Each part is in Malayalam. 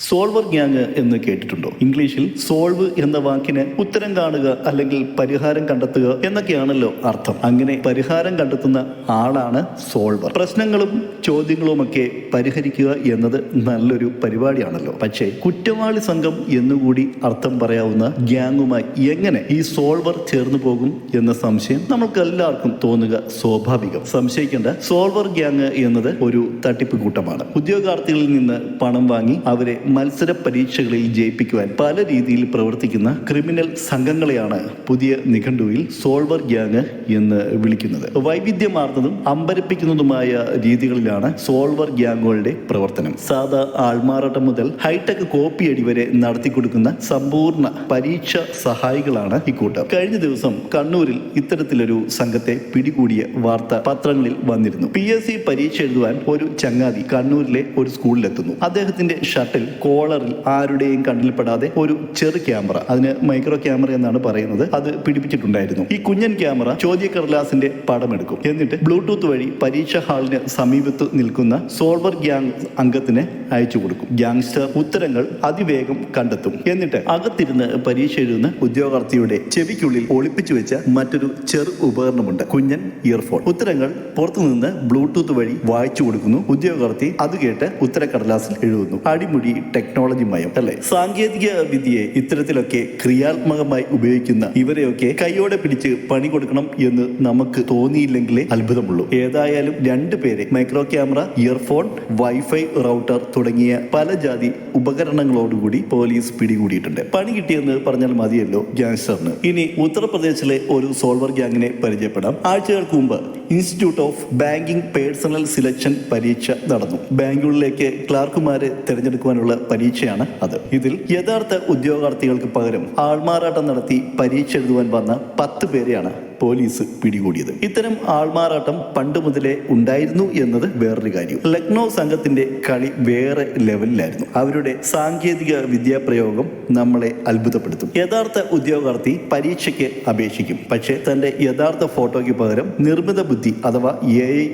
സോൾവർ ഗ്യാങ് എന്ന് കേട്ടിട്ടുണ്ടോ? ഇംഗ്ലീഷിൽ സോൾവ് എന്ന വാക്കിന് ഉത്തരം കാണുക അല്ലെങ്കിൽ പരിഹാരം കണ്ടെത്തുക എന്നൊക്കെയാണല്ലോ അർത്ഥം. അങ്ങനെ പരിഹാരം കണ്ടെത്തുന്ന ആളാണ് സോൾവർ. പ്രശ്നങ്ങളും ചോദ്യങ്ങളുമൊക്കെ പരിഹരിക്കുക എന്നത് നല്ലൊരു പരിപാടിയാണല്ലോ. പക്ഷേ കുറ്റവാളി സംഘം എന്നുകൂടി അർത്ഥം പറയാവുന്ന ഗ്യാങ്ങുമായി എങ്ങനെ ഈ സോൾവർ ചേർന്നു പോകും എന്ന സംശയം നമ്മൾക്ക് എല്ലാവർക്കും തോന്നുക സ്വാഭാവികം. സംശയിക്കേണ്ട, സോൾവർ ഗ്യാങ് എന്നത് ഒരു തട്ടിപ്പ് കൂട്ടമാണ്. ഉദ്യോഗാർത്ഥികളിൽ നിന്ന് പണം വാങ്ങി അവരെ മത്സര പരീക്ഷകളിൽ ജയിപ്പിക്കുവാൻ പല രീതിയിൽ പ്രവർത്തിക്കുന്ന ക്രിമിനൽ സംഘങ്ങളെയാണ് പുതിയ നിഘണ്ടുവിൽ സോൾവർ ഗ്യാങ് എന്ന് വിളിക്കുന്നത്. വൈവിധ്യമാർന്നതും അമ്പരപ്പിക്കുന്നതുമായ രീതികളിലാണ് സോൾവർ ഗ്യാങ്ങുകളുടെ പ്രവർത്തനം. സാധാ ആൾമാറാട്ടം മുതൽ ഹൈടെക് കോപ്പിയടി വരെ നടത്തിക്കൊടുക്കുന്ന സമ്പൂർണ്ണ പരീക്ഷ സഹായികളാണ് ഇക്കൂട്ടം. കഴിഞ്ഞ ദിവസം കണ്ണൂരിൽ ഇത്തരത്തിലൊരു സംഘത്തെ പിടികൂടിയ വാർത്ത പത്രങ്ങളിൽ വന്നിരുന്നു. PSC പരീക്ഷ എഴുതുവാൻ ഒരു ചങ്ങാതി കണ്ണൂരിലെ ഒരു സ്കൂളിലെത്തുന്നു. അദ്ദേഹത്തിന്റെ ഷർട്ടിൽ കോളറിൽ ആരുടെയും കണ്ണിൽപ്പെടാതെ ഒരു ചെറു ക്യാമറ, അതിന് മൈക്രോ ക്യാമറ എന്നാണ് പറയുന്നത്, അത് പിടിപ്പിച്ചിട്ടുണ്ടായിരുന്നു. ഈ കുഞ്ഞൻ ക്യാമറ ചോദ്യക്കടലാസിന്റെ പടമെടുക്കും. എന്നിട്ട് ബ്ലൂടൂത്ത് വഴി പരീക്ഷാ ഹാളിന് സമീപത്ത് നിൽക്കുന്ന സോൾവർ ഗ്യാങ് അംഗത്തിന് അയച്ചു കൊടുക്കും. ഗ്യാങ്സ്റ്റർ ഉത്തരങ്ങൾ അതിവേഗം കണ്ടെത്തും. എന്നിട്ട് അകത്തിരുന്ന് പരീക്ഷ എഴുതുന്ന ഉദ്യോഗാർത്ഥിയുടെ ചെവിക്കുള്ളിൽ ഒളിപ്പിച്ചു വെച്ച മറ്റൊരു ചെറു ഉപകരണമുണ്ട്, കുഞ്ഞൻ ഇയർഫോൺ. ഉത്തരങ്ങൾ പുറത്തുനിന്ന് ബ്ലൂടൂത്ത് വഴി വായിച്ചു കൊടുക്കുന്നു. ഉദ്യോഗാർത്ഥി അത് കേട്ട് ഉത്തരക്കടലാസിൽ എഴുതുന്നു. അടിമുടി ടെക്നോളജി മയം അല്ലെ? സാങ്കേതിക വിദ്യയെ ഇത്തരത്തിലൊക്കെ ക്രിയാത്മകമായി ഉപയോഗിക്കുന്ന ഇവരെയൊക്കെ കൈയോടെ പിടിച്ച് പണി കൊടുക്കണം എന്ന് നമുക്ക് തോന്നിയില്ലെങ്കിലേ അത്ഭുതമുള്ളൂ. ഏതായാലും രണ്ടുപേരെ micro camera, earphone, wifi router തുടങ്ങിയ പല ജാതി ഉപകരണങ്ങളോടുകൂടി പോലീസ് പിടികൂടിയിട്ടുണ്ട്. പണി കിട്ടിയെന്ന് പറഞ്ഞാൽ മതിയല്ലോ ഗ്യാങ്സ്റ്ററിന്. ഇനി ഉത്തർപ്രദേശിലെ ഒരു സോൾവർ ഗ്യാങ്ങിനെ പരിചയപ്പെടാം. ആഴ്ചകൾക്ക് മുമ്പ് institute of banking personal selection പരീക്ഷ നടന്നു. ബാങ്കുകളിലേക്ക് ക്ലാർക്കുമാരെ തിരഞ്ഞെടുക്കുവാനുള്ള പരീക്ഷയാണ് അത്. ഇതിൽ യഥാർത്ഥ ഉദ്യോഗാർത്ഥികൾക്ക് പകരം ആൾമാറാട്ടം നടത്തി പരീക്ഷ എഴുതുവാൻ വന്ന 10 പേരെയാണ് പോലീസ് പിടികൂടിയത്. ഇത്തരം ആൾമാറാട്ടം പണ്ട് മുതലേ ഉണ്ടായിരുന്നു എന്നത് വേറൊരു കാര്യം. ലക്നൗ സംഘത്തിന്റെ കളി വേറെ ലെവലിലായിരുന്നു. അവരുടെ സാങ്കേതിക വിദ്യാപ്രയോഗം നമ്മളെ അത്ഭുതപ്പെടുത്തും. യഥാർത്ഥ ഉദ്യോഗാർത്ഥി പരീക്ഷയ്ക്ക് അപേക്ഷിക്കും. പക്ഷേ തന്റെ യഥാർത്ഥ ഫോട്ടോയ്ക്ക് പകരം നിർമ്മിത ബുദ്ധി അഥവാ AI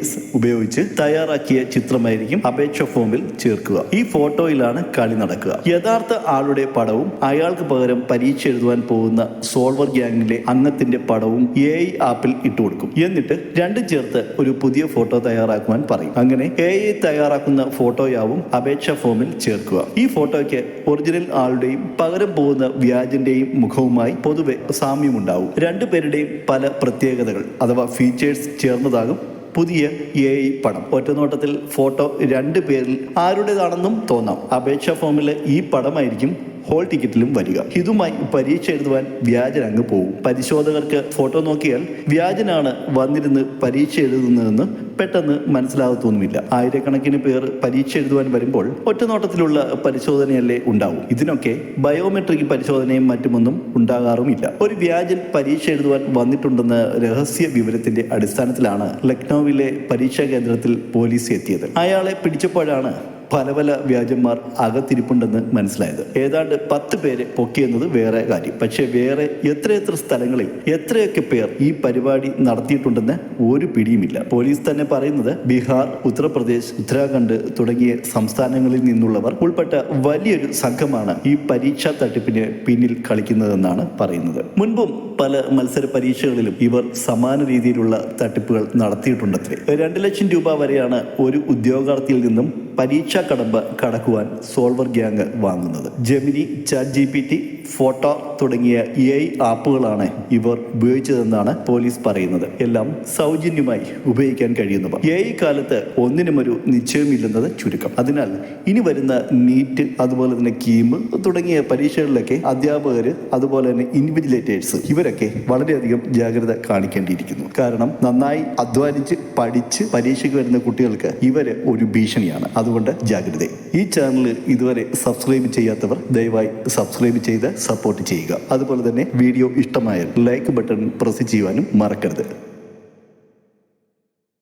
ഉപയോഗിച്ച് തയ്യാറാക്കിയ ചിത്രമായിരിക്കും അപേക്ഷ ഫോമിൽ ചേർക്കുക. ഈ ഫോട്ടോയിലാണ് കളി നടക്കുക. യഥാർത്ഥ ആളുടെ പടവും അയാൾക്ക് പകരം പരീക്ഷ എഴുതുവാൻ പോകുന്ന സോൾവർ ഗ്യാങ്ങിലെ അംഗത്തിന്റെ പടവും AI ആപ്പിൽ ഇട്ടുകൊടുക്കും. എന്നിട്ട് രണ്ടും ചേർത്ത് ഒരു പുതിയ ഫോട്ടോ തയ്യാറാക്കുവാൻ പറയും. അങ്ങനെ AI തയ്യാറാക്കുന്ന ഫോട്ടോയാവും അപേക്ഷാ ഫോമിൽ ചേർക്കുക. ഈ ഫോട്ടോയ്ക്ക് ഒറിജിനൽ ആളുടെയും പകരം പോകുന്ന വ്യാജന്റെയും മുഖവുമായി പൊതുവെ സാമ്യമുണ്ടാവും. രണ്ടുപേരുടെയും പല പ്രത്യേകതകൾ അഥവാ ഫീച്ചേഴ്സ് ചേർന്നതാകും പുതിയ AI പടം. ഒറ്റനോട്ടത്തിൽ ഫോട്ടോ 2 പേരിൽ ആരുടേതാണെന്നും തോന്നാം. അപേക്ഷാ ഫോമിലെ ഈ പടമായിരിക്കും ഹോൾ ടിക്കറ്റിലും വരിക. ഇതുമായി പരീക്ഷ എഴുതുവാൻ വ്യാജൻ അങ്ങ് പോകും. പരിശോധകർക്ക് ഫോട്ടോ നോക്കിയാൽ വ്യാജനാണ് വന്നിരുന്ന് പരീക്ഷ എഴുതുന്നതെന്ന് പെട്ടെന്ന് മനസ്സിലാകത്തൊന്നുമില്ല. ആയിരക്കണക്കിന് പേർ പരീക്ഷ എഴുതുവാൻ വരുമ്പോൾ ഒറ്റനോട്ടത്തിലുള്ള പരിശോധനയല്ലേ ഉണ്ടാവും. ഇതിനൊക്കെ ബയോമെട്രിക് പരിശോധനയും മറ്റുമൊന്നും ഉണ്ടാകാറുമില്ല. ഒരു വ്യാജൻ പരീക്ഷ എഴുതുവാൻ വന്നിട്ടുണ്ടെന്ന രഹസ്യ വിവരത്തിന്റെ അടിസ്ഥാനത്തിലാണ് ലക്നൌവിലെ പരീക്ഷാ കേന്ദ്രത്തിൽ പോലീസ് എത്തിയത്. അയാളെ പിടിച്ചപ്പോഴാണ് പല വ്യാജന്മാർ അകത്തിരിപ്പുണ്ടെന്ന് മനസ്സിലായത്. ഏതാണ്ട് 10 പേരെ പൊക്കിയെന്നത് വേറെ കാര്യം. പക്ഷെ വേറെ എത്രയെത്ര സ്ഥലങ്ങളിൽ എത്രയൊക്കെ പേർ ഈ പരിപാടി നടത്തിയിട്ടുണ്ടെന്ന് ഒരു പിടിയുമില്ല. പോലീസ് തന്നെ പറയുന്നത് ബീഹാർ, ഉത്തർപ്രദേശ്, ഉത്തരാഖണ്ഡ് തുടങ്ങിയ സംസ്ഥാനങ്ങളിൽ നിന്നുള്ളവർ ഉൾപ്പെട്ട വലിയൊരു സംഘമാണ് ഈ പരീക്ഷാ തട്ടിപ്പിന് പിന്നിൽ കളിക്കുന്നതെന്നാണ് പറയുന്നത്. മുൻപും പല മത്സര പരീക്ഷകളിലും ഇവർ സമാന രീതിയിലുള്ള തട്ടിപ്പുകൾ നടത്തിയിട്ടുണ്ടത്രേ. 2 ലക്ഷം രൂപ വരെയാണ് ഒരു ഉദ്യോഗാർത്ഥിയിൽ നിന്നും പരീക്ഷാ കടമ്പ കടക്കുവാൻ സോൾവർ ഗ്യാങ് വാങ്ങുന്നത്. ജെമിനി, ChatGPT, ഫോട്ടോ തുടങ്ങിയ AI ആപ്പുകളാണ് ഇവർ ഉപയോഗിച്ചതെന്നാണ് പോലീസ് പറയുന്നത്. എല്ലാം സൗജന്യമായി ഉപയോഗിക്കാൻ കഴിയുന്നവ. AI കാലത്ത് ഒന്നിനും ഒരു നിശ്ചയമില്ലെന്നത് ചുരുക്കം. അതിനാൽ ഇനി വരുന്ന നീറ്റ്, അതുപോലെ തന്നെ കീം തുടങ്ങിയ പരീക്ഷകളിലൊക്കെ അധ്യാപകർ, അതുപോലെ തന്നെ ഇൻവിജിലേറ്റേഴ്സ്, ഇവരൊക്കെ വളരെയധികം ജാഗ്രത കാണിക്കേണ്ടിയിരിക്കുന്നു. കാരണം നന്നായി അധ്വാനിച്ച് പഠിച്ച് പരീക്ഷയ്ക്ക് വരുന്ന കുട്ടികൾക്ക് ഇവര് ഒരു ഭീഷണിയാണ്. അതുകൊണ്ട് ജാഗ്രത. ഈ ചാനൽ ഇതുവരെ സബ്സ്ക്രൈബ് ചെയ്യാത്തവർ ദയവായി സബ്സ്ക്രൈബ് ചെയ്ത് സപ്പോർട്ട് ചെയ്യുക. അതുപോലെ തന്നെ വീഡിയോ ഇഷ്ടമായാൽ ലൈക്ക് ബട്ടൺ പ്രസ് ചെയ്യുവാനും മറക്കരുത്.